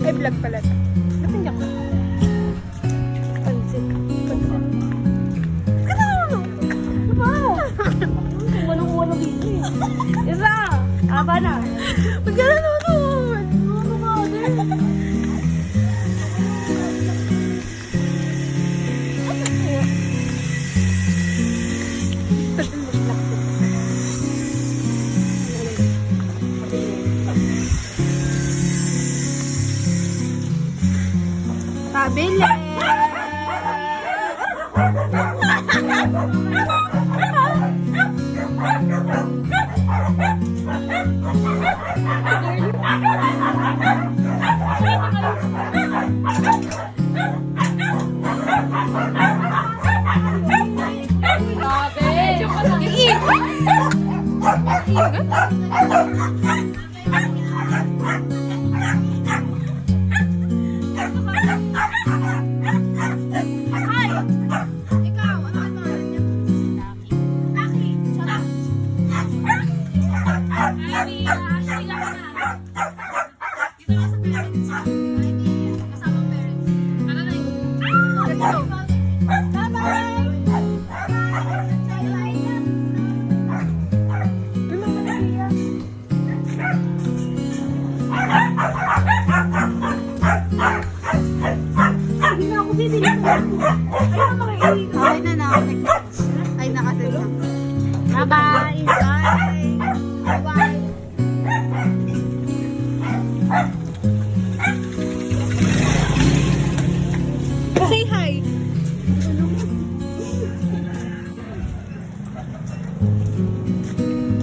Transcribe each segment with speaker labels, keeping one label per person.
Speaker 1: Ay, vlog pala ito. Natingnan ko. Pansit. Wow!
Speaker 2: Kuha ng video eh. Isa! Aba na.
Speaker 1: Ba't ka nanonood?
Speaker 2: Ano ka din?
Speaker 1: Pabili!
Speaker 2: Okay na na. Ay, nakaset na. Bye-bye. Bye. Bye.
Speaker 1: Say hi!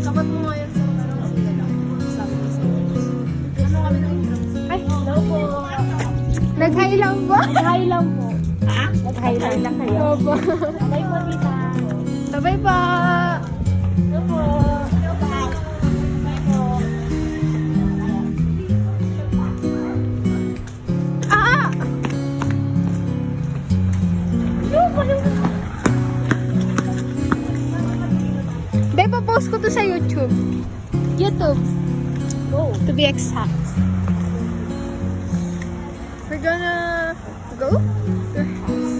Speaker 2: Kapat mo ngayon sa ano kami ng
Speaker 1: Ay,
Speaker 2: hello po.
Speaker 1: nag-hi lang ba?
Speaker 2: Hi lang po. Nag-hi lang kayo.
Speaker 1: Opo.
Speaker 2: Bye po, tita.
Speaker 1: Bye pa!
Speaker 2: Hello po. Bye po.
Speaker 1: Ah! Be, pa-post ko to sa YouTube. YouTube.
Speaker 2: Go.
Speaker 1: To be exact. We're gonna go to your house.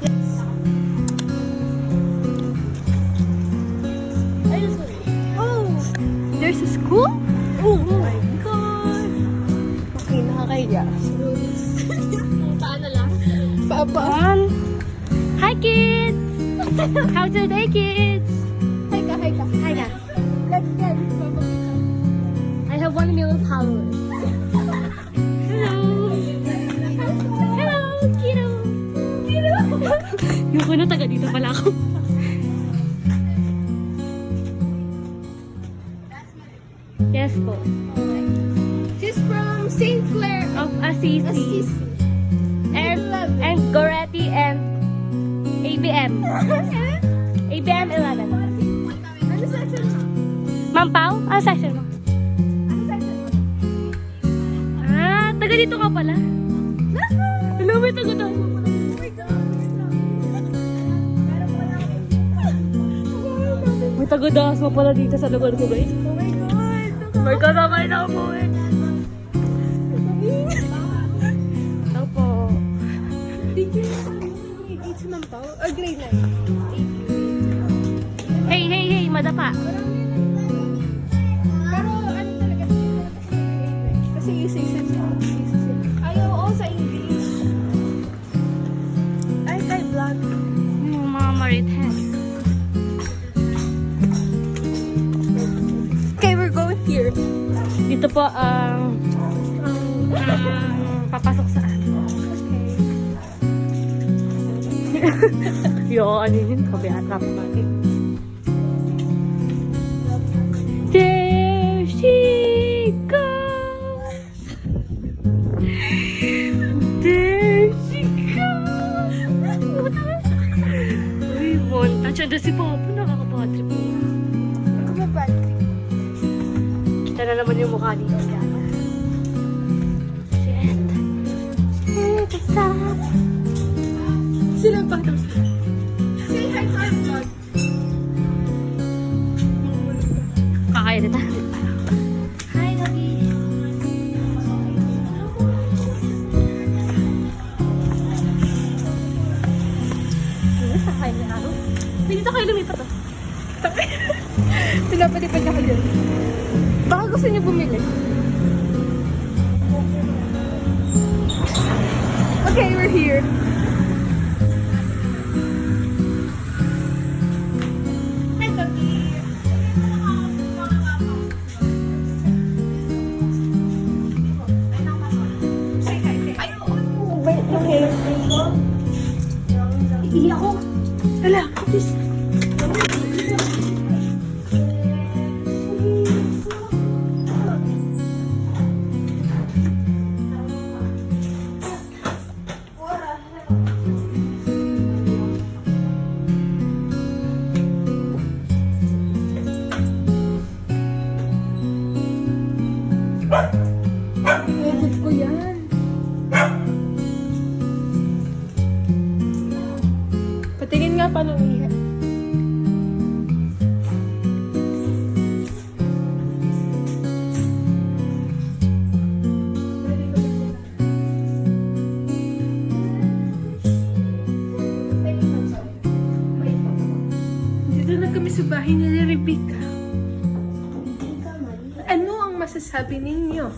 Speaker 1: Yes.
Speaker 2: Ayun, sorry.
Speaker 1: Oh! There's a school? Oh my God! Okay, nakakaya.
Speaker 2: Paano lang?
Speaker 1: Papa.
Speaker 2: Hi, kids! How's your day, kids?
Speaker 1: Hi ka, hi ka.
Speaker 2: Hi, na.
Speaker 1: Lagyan.
Speaker 2: I have 1 million followers. Hello! Hello, kiddo! Kiddo! Yung ko na taga dito pala ako. Yes po.
Speaker 1: She's from St. Clair
Speaker 2: Of Assisi.
Speaker 1: Assisi.
Speaker 2: And Goretti and ABM. ABM 11.
Speaker 1: Ano section mo?
Speaker 2: Ma'am Pao? Ano section mo?
Speaker 1: Ano section mo?
Speaker 2: Ah, taga dito ka pala. Hello, may taga daw.
Speaker 1: Oh my God. Meron pala
Speaker 2: May taga daw mo pala dito sa lugar ko, guys.
Speaker 1: Oh my God.
Speaker 2: May kasama na ako eh. Hello po.
Speaker 1: Did you grade 8 si Ma'am Pao? Or grade 9?
Speaker 2: Hey, hey, hey, madapa.
Speaker 1: Pero ano talaga? Kasi isa-isa siya. Ayaw ako sa English. Ay, kay vlog.
Speaker 2: Yung mga marites.
Speaker 1: Okay, we're going here.
Speaker 2: Dito po ang papasok sa Yo, ano yun? Kabiatap natin. There she goes. There she goes. Uy, montage. Ando si Papa. Nakakapatrip mo.
Speaker 1: Ako ba bad trip?
Speaker 2: Kita na naman yung mukha dito. Shit. Shit, it's up.
Speaker 1: Sino ba? Say hi to our vlog.
Speaker 2: Kakain na tayo.
Speaker 1: ako dyan. Baka gusto niyo bumili. Okay, we're here. Hi, Togi. Ay, okay. Iiyak ako. Hala, please. Edit ko yan. Patingin nga pa nung iha. Dito na kami sa bahay ni Rebecca. Ano ang masasabi ninyo?